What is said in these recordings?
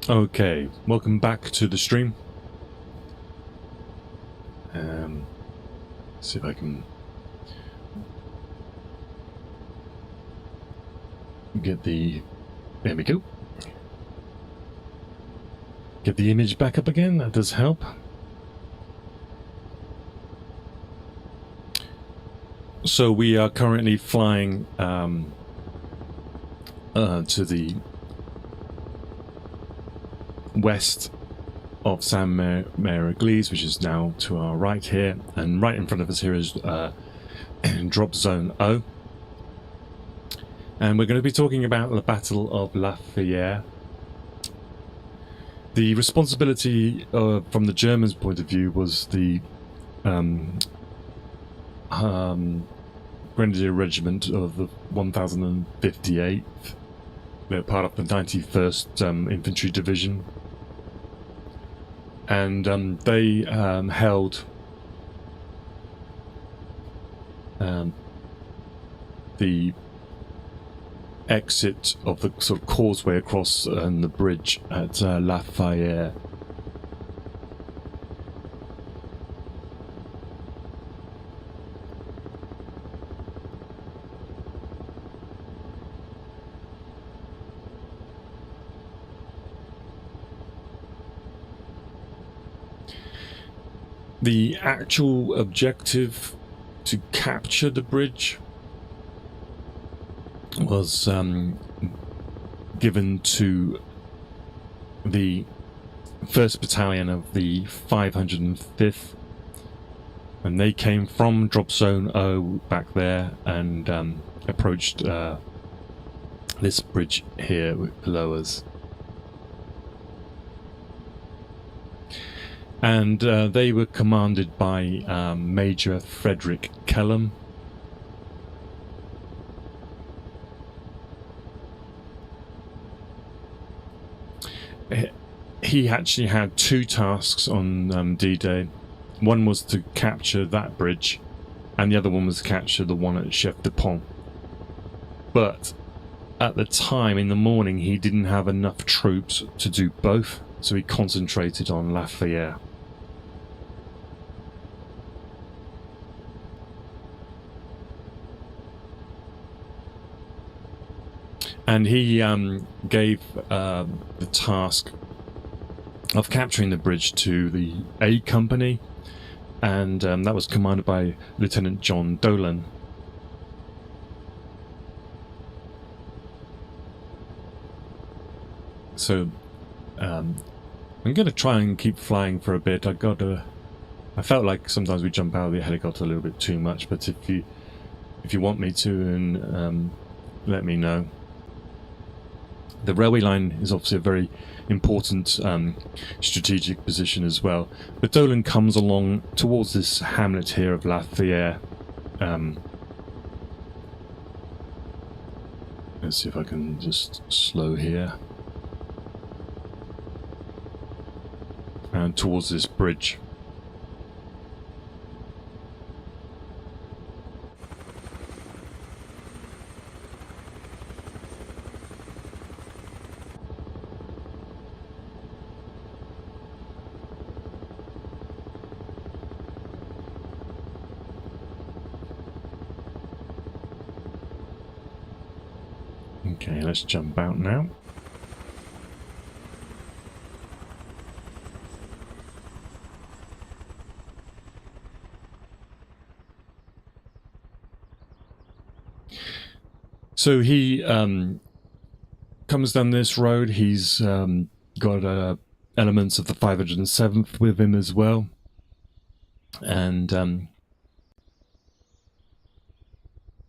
Okay, welcome back to the stream. See if I can get the... There we go. Get the image back up again, that does help. So we are currently flying to the west of Sainte-Mere-Eglise, which is now to our right here, and right in front of us here is drop zone O. And we're going to be talking about the Battle of La Fiere. The responsibility from the Germans' point of view was the Grenadier Regiment of the 1058th. They're part of the 91st Infantry Division. And they held the exit of the sort of causeway across the bridge at La Fiere. The actual objective to capture the bridge was given to the 1st Battalion of the 505th, and they came from drop zone O back there and approached this bridge here below us. And they were commanded by Major Frederick Kellum. He actually had two tasks on D-Day. One was to capture that bridge, and the other one was to capture the one at Chef de Pont. But at the time, in the morning, he didn't have enough troops to do both, so he concentrated on La Fiere. And he gave the task of capturing the bridge to the A Company, and that was commanded by Lieutenant John Dolan. So I'm going to try and keep flying for a bit. I felt like sometimes we jump out of the helicopter a little bit too much, but if you want me to, and let me know. The railway line is obviously a very important strategic position as well. But Dolan comes along towards this hamlet here of La Fiere. Let's see if I can just slow here. And towards this bridge. Okay, let's jump out now. So he comes down this road. He's got elements of the 507th with him as well. And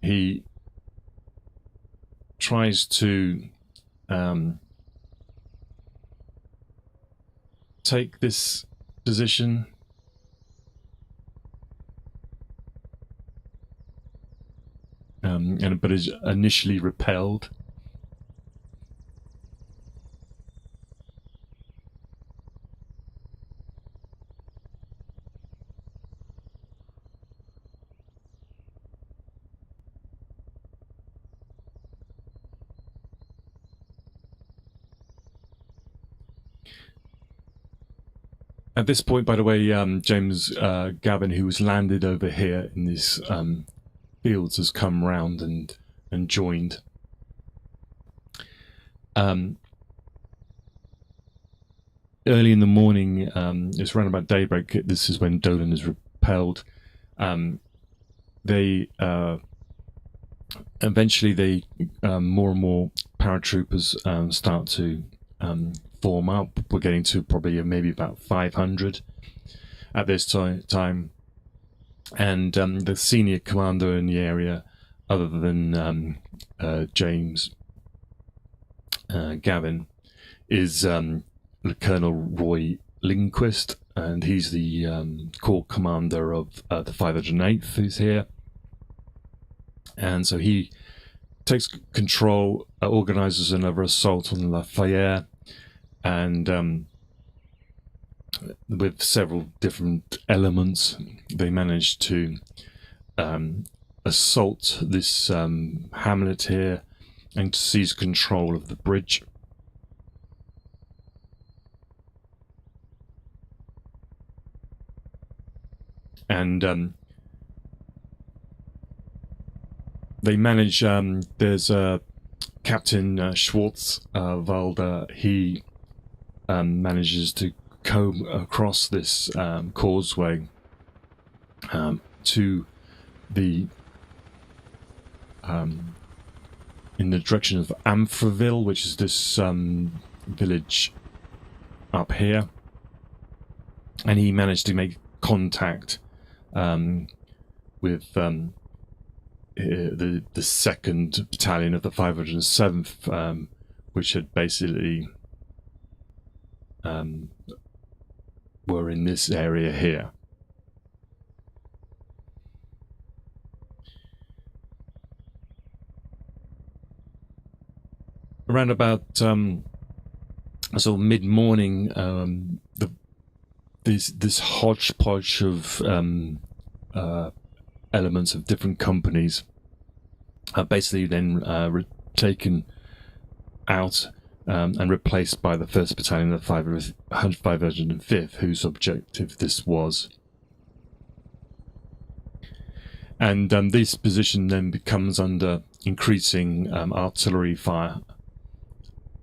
he tries to take this position. But is initially repelled. At this point, by the way, James Gavin, who was landed over here in these fields, has come round and joined. Early in the morning, it's around about daybreak. This is when Dolan is repelled. They eventually more and more paratroopers start to form up. We're getting to probably maybe about 500 at this time, and the senior commander in the area, other than James Gavin, is Colonel Roy Lindquist, and he's the corps commander of the 508th, who's here. And so he takes control, organizes another assault on La Fiere, and with several different elements, they manage to assault this hamlet here and to seize control of the bridge. And they manage, there's Captain Schwartz Walder. He manages to comb across this causeway to the in the direction of Amphiville, which is this village up here, and he managed to make contact with the 2nd Battalion of the 507th, which had basically were in this area here. Around about sort of mid-morning, this hodgepodge of elements of different companies are basically then taken out and replaced by the 1st Battalion of the 505th, whose objective this was. And this position then becomes under increasing artillery fire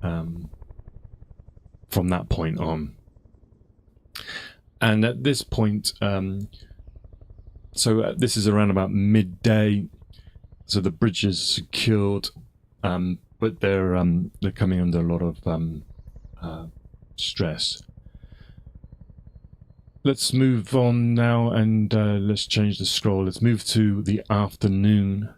from that point on. And at this point, this is around about midday, so the bridge is secured, but they're coming under a lot of stress. Let's move on now, and let's change the scroll. Let's move to the afternoon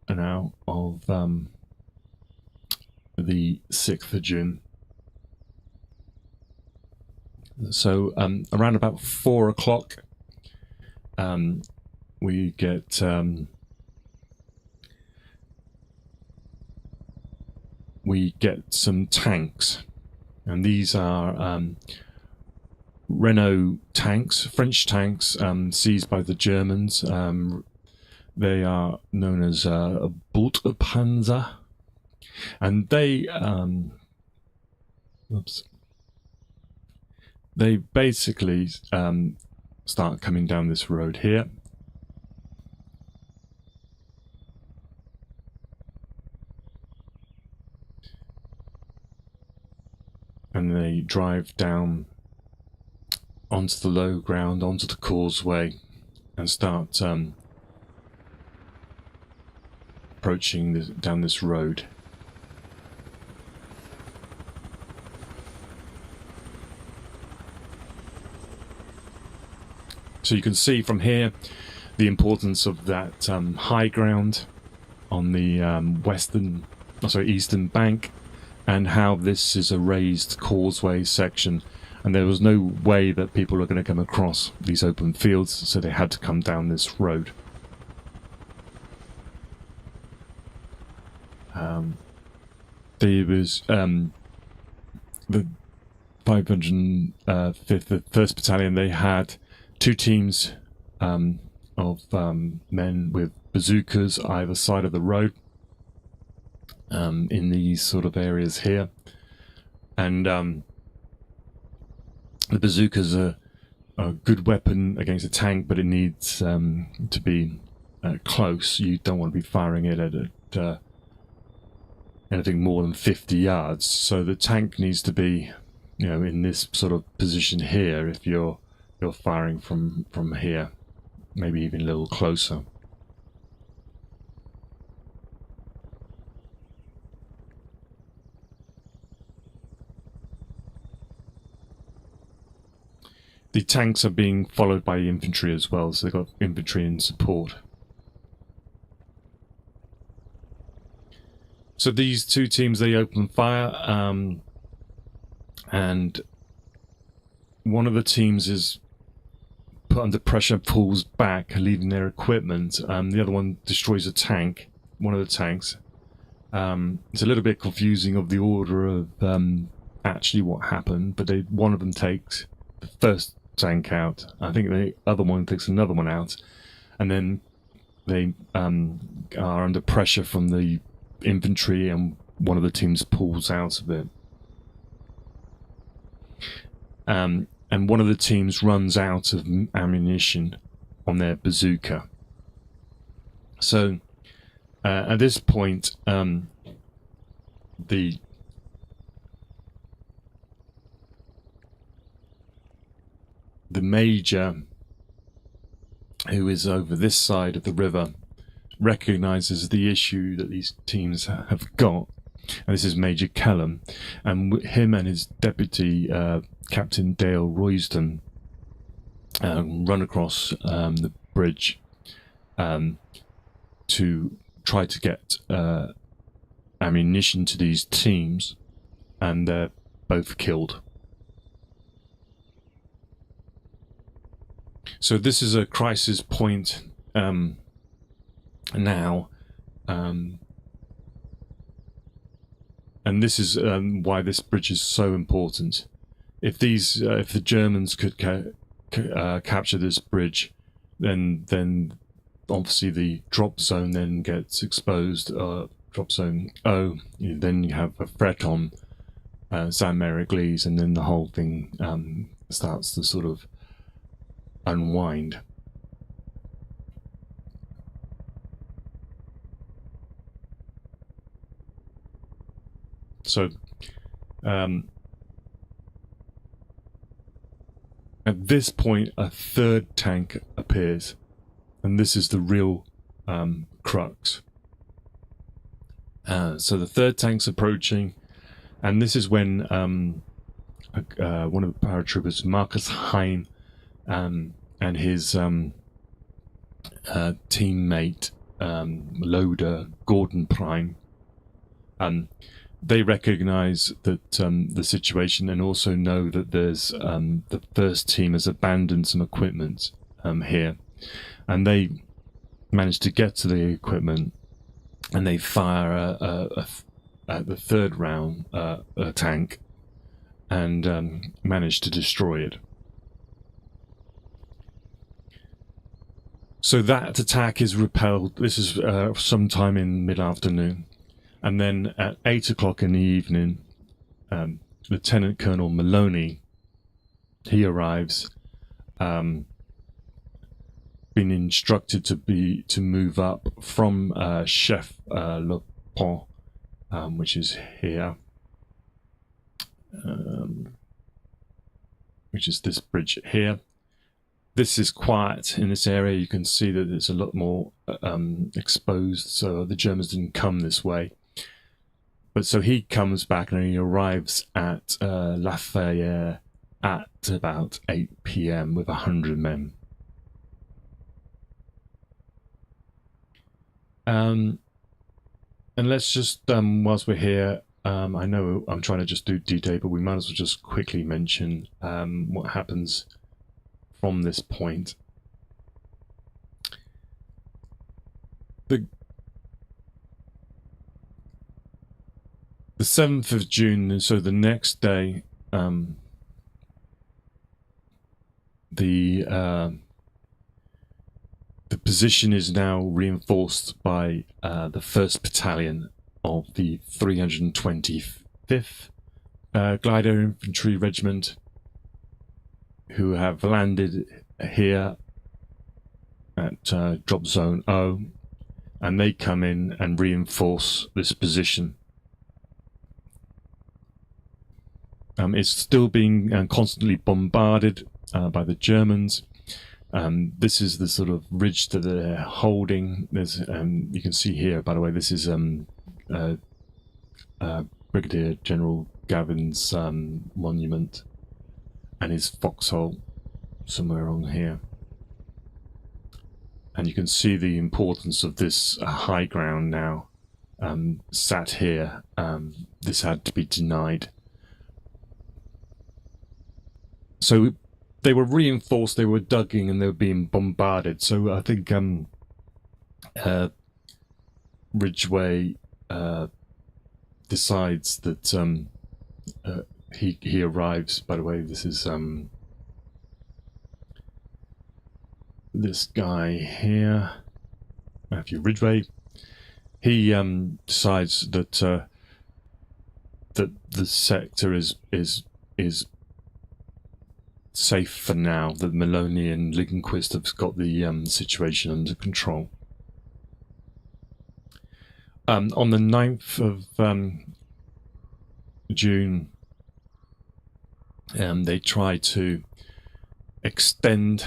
now of the 6th of June. So around about 4 o'clock, we get some tanks, and these are Renault tanks, French tanks, seized by the Germans. They are known as Bultpanzer, and they basically start coming down this road here. And they drive down onto the low ground, onto the causeway, and start approaching down this road. So you can see from here the importance of that high ground on the eastern bank, and how this is a raised causeway section, and there was no way that people were going to come across these open fields, so they had to come down this road. There was the 505th, the 1st Battalion, they had 2 teams of men with bazookas either side of the road, in these sort of areas here, and the bazookas are a good weapon against a tank, but it needs to be close. You don't want to be firing it at anything more than 50 yards. So the tank needs to be, you know, in this sort of position here. If you're firing from here, maybe even a little closer. The tanks are being followed by infantry as well, so they've got infantry in support. So these two teams, they open fire, and one of the teams is put under pressure, pulls back, leaving their equipment. The other one destroys a tank, one of the tanks. It's a little bit confusing of the order of actually what happened, but one of them takes the first tank out. I think the other one takes another one out, and then they are under pressure from the infantry, and one of the teams pulls out of it. And one of the teams runs out of ammunition on their bazooka. So at this point, the major, who is over this side of the river, recognizes the issue that these teams have got, and this is Major Callum, and him and his deputy, Captain Dale Royston, run across the bridge to try to get ammunition to these teams, and they're both killed. So this is a crisis point now, and this is why this bridge is so important. If the Germans could capture this bridge, then obviously the drop zone then gets exposed. Drop zone O. Then you have a threat on Sainte-Mere-Eglise, and then the whole thing starts to sort of unwind. So at this point, a third tank appears, and this is the real crux. So the third tank's approaching, and this is when one of the paratroopers, Marcus Heim, and his teammate, loader Gordon Prime, they recognize that the situation, and also know that there's the first team has abandoned some equipment here, and they manage to get to the equipment, and they fire at the third round a tank, and manage to destroy it. So that attack is repelled. This is sometime in mid-afternoon. And then at 8 o'clock in the evening, Lieutenant Colonel Maloney, he arrives, been instructed to move up from Chef Le Pont, which is here, which is this bridge here. This is quiet in this area. You can see that it's a lot more exposed, so the Germans didn't come this way. But so he comes back and he arrives at La Fiere at about 8 p.m. with 100 men. And let's just, whilst we're here, I know I'm trying to just do D-Day, but we might as well just quickly mention what happens from this point. The 7th of June, so the next day, the position is now reinforced by the 1st Battalion of the 325th Glider Infantry Regiment, who have landed here at drop zone O, and they come in and reinforce this position. It's still being constantly bombarded by the Germans. This is the sort of ridge that they're holding. There's, you can see here, by the way, this is Brigadier General Gavin's monument and his foxhole somewhere on here. And you can see the importance of this high ground now. Sat here, this had to be denied. So they were reinforced, they were dug in, and they were being bombarded. So I think Ridgway decides that he arrives. By the way, this is this guy here, Matthew Ridgway. He decides that that the sector is safe for now, that Maloney and Linquist have got the situation under control. On the 9th of June, they try to extend,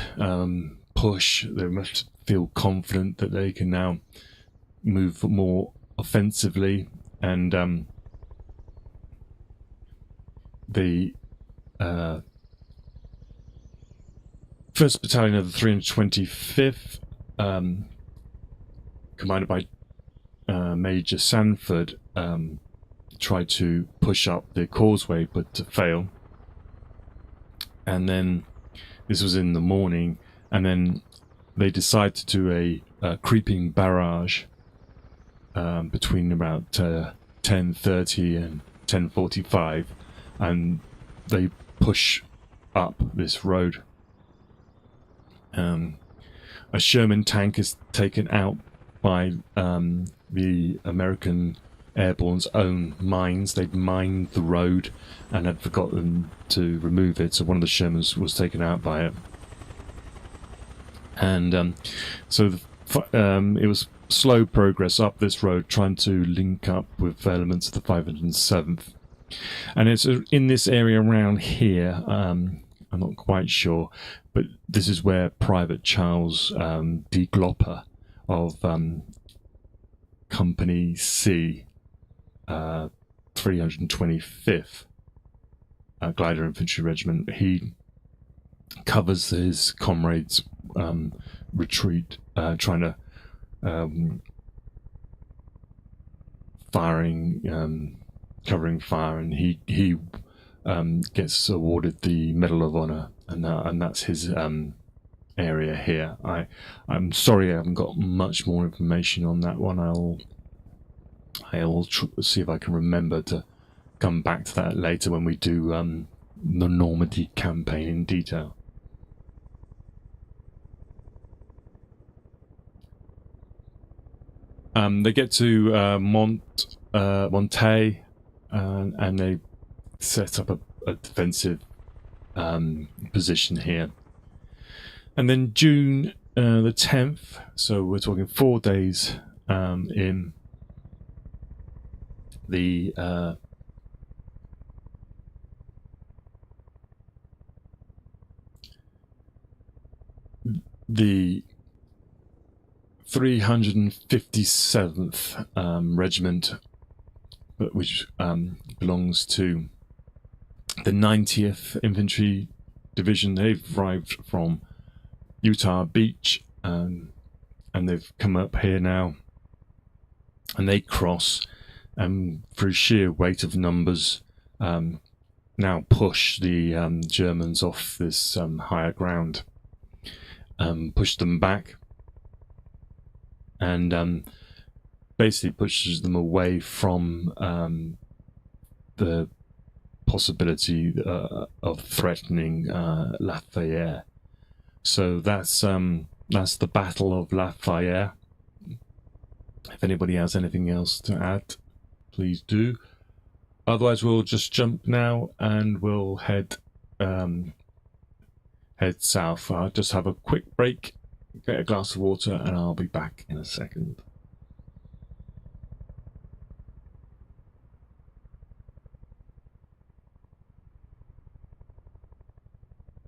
push. They must feel confident that they can now move more offensively, and the 1st Battalion of the 325th, commanded by Major Sanford, tried to push up the causeway but to fail. And then this was in the morning, and then they decided to do a creeping barrage between about 10:30 and 10:45, and they push up this road. A Sherman tank is taken out by the American Airborne's own mines. They'd mined the road and had forgotten to remove it, so one of the Shermans was taken out by it. And so it was slow progress up this road, trying to link up with elements of the 507th. And it's in this area around here, I'm not quite sure, but this is where Private Charles D. Glopper of Company C, 325th Glider Infantry Regiment, he covers his comrades' retreat, trying to covering fire, and he gets awarded the Medal of Honor, and that's his area here. I'm sorry I haven't got much more information on that one. I'll see if I can remember to come back to that later when we do the Normandy campaign in detail. They get to Monte, and they set up a defensive position here. And then June the 10th, so we're talking 4 days in, the 357th Regiment, which belongs to the 90th Infantry Division. They've arrived from Utah Beach, and they've come up here now, and they cross, and through sheer weight of numbers, now push the Germans off this higher ground, push them back, and basically pushes them away from the possibility of threatening Lafayette. So that's the Battle of Lafayette. If anybody has anything else to add, please do. Otherwise, we'll just jump now, and we'll head head south. I'll just have a quick break, get a glass of water, and I'll be back in a second.